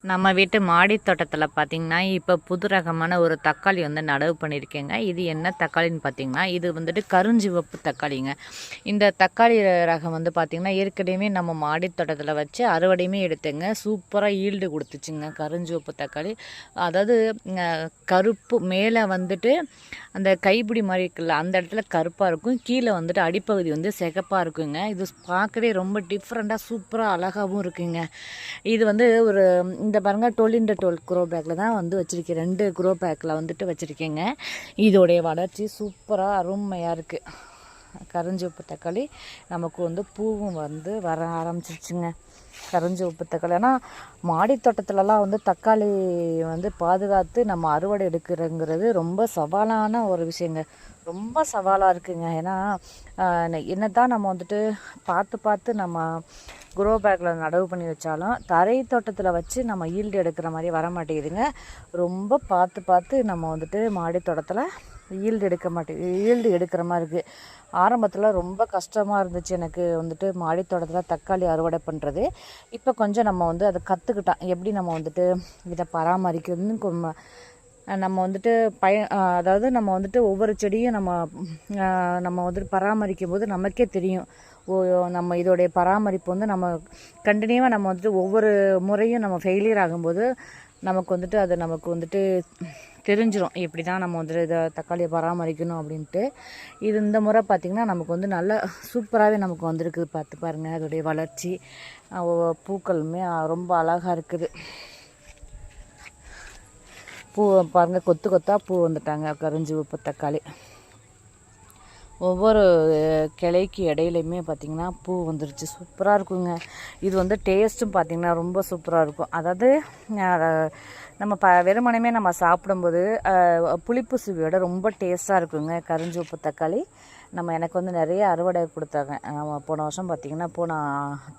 நம்ம வீட்டு மாடி தோட்டத்தில் பார்த்திங்கன்னா இப்போ புது ரகமான ஒரு தக்காளி வந்து நடவு பண்ணியிருக்கேங்க. இது என்ன தக்காளின்னு பார்த்திங்கன்னா, இது வந்துட்டு கருஞ்சிவப்பு தக்காளிங்க. இந்த தக்காளி ரகம் வந்து பார்த்திங்கன்னா ஏற்கனவே நம்ம மாடி தோட்டத்தில் வச்சு அறுவடையுமே எடுத்தேங்க. சூப்பராக ஈல்டு கொடுத்துச்சுங்க கருஞ்சிவப்பு தக்காளி. அதாவது கருப்பு மேலே வந்துட்டு அந்த கைப்பிடி மாதிரி இருக்குல்ல, அந்த இடத்துல கருப்பாக இருக்கும், கீழே வந்துட்டு அடிப்பகுதி வந்து சிகப்பாக இருக்குங்க. இது பார்க்கவே ரொம்ப டிஃப்ரெண்ட்டாக சூப்பராக அழகாகவும் இருக்குங்க. இது வந்து ஒரு இந்த பாருங்கள் 12x12 க்ரோ பேக்கில் தான் வந்து வச்சுருக்கேன். 2 க்ரோ பேக்கில் வந்துட்டு வச்சுருக்கேங்க. இதோடைய வளர்ச்சி சூப்பராக அருமையாக இருக்குது. கருஞ்சிவப்பு தக்காளி நமக்கு வந்து பூவும் வந்து வர ஆரம்பிச்சிருச்சுங்க. கருஞ்சிவப்பு தக்காளி ஆனால் மாடி தோட்டத்துலலாம் வந்து தக்காளி வந்து பாதுகாத்து நம்ம அறுவடை எடுக்கிறங்கிறது ரொம்ப சவாலான ஒரு விஷயங்க. ரொம்ப சவாலாக இருக்குங்க. ஏன்னா என்ன தான் நம்ம வந்துட்டு பார்த்து நம்ம குரோ பேக்கில் நடவு பண்ணி வச்சாலும் தரை தோட்டத்தில் வச்சு நம்ம ஈல்டு எடுக்கிற மாதிரி வர மாட்டேங்குதுங்க. ரொம்ப பார்த்து நம்ம வந்துட்டு மாடி தோட்டத்தில் ஈல்டு எடுக்கிற மாதிரி இருக்குது. ஆரம்பத்தில் ரொம்ப கஷ்டமாக இருந்துச்சு எனக்கு வந்துட்டு மாடி தோட்டத்தில் தக்காளி அறுவடை பண்ணுறது. இப்போ கொஞ்சம் நம்ம வந்து அதை கற்றுக்கிட்டோம், எப்படி நம்ம வந்துட்டு இதை பராமரிக்கிறதுன்னு. நம்ம வந்துட்டு அதாவது நம்ம வந்துட்டு ஒவ்வொரு செடியும் நம்ம வந்துட்டு பராமரிக்கும் போது நமக்கே தெரியும், நம்ம இதோடைய பராமரிப்பு வந்து நம்ம கண்டினியூவாக நம்ம வந்துட்டு ஒவ்வொரு முறையும் நம்ம ஃபெயிலியர் ஆகும்போது நமக்கு வந்துட்டு தெரிஞ்சிடும் எப்படி தான் நம்ம வந்துட்டு இதை தக்காளியை பராமரிக்கணும் அப்படின்ட்டு. இது இந்த முறை பார்த்திங்கன்னா நமக்கு வந்து நல்லா சூப்பராகவே நமக்கு வந்திருக்கு. பார்த்து பாருங்கள் அதோடைய வளர்ச்சி, பூக்களுமே ரொம்ப அழகாக இருக்குது. பூ பாருங்கள், கொத்தாக பூ வந்துட்டாங்க கருஞ்சிவப்பு தக்காளி. ஒவ்வொரு கிளைக்கு இடையிலையுமே பார்த்திங்கன்னா பூ வந்துருச்சு, சூப்பராக இருக்குங்க. இது வந்து டேஸ்ட்டும் பார்த்திங்கன்னா ரொம்ப சூப்பராக இருக்கும். அதாவது நம்ம வெறுமனமே நம்ம சாப்பிடும்போது புளிப்பு சுவையோட ரொம்ப டேஸ்ட்டாக இருக்குங்க கருஞ்சிவப்பு தக்காளி. எனக்கு வந்து நிறைய அறுவடை கொடுத்தாங்க. போன வருஷம் பார்த்திங்கன்னா போன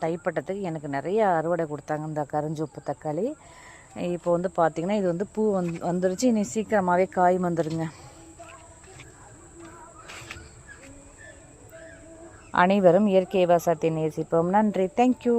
தைப்பட்டத்துக்கு எனக்கு நிறைய அறுவடை கொடுத்தாங்க இந்த கருஞ்சிவப்பு தக்காளி. இப்போ வந்து பார்த்திங்கன்னா இது வந்து பூ வந்துருச்சு. இனி சீக்கிரமாகவே காய் வந்துடுங்க. அனைவரும் இயற்கை விவசாயத்தை நேசிப்போம். நன்றி. தேங்க்யூ.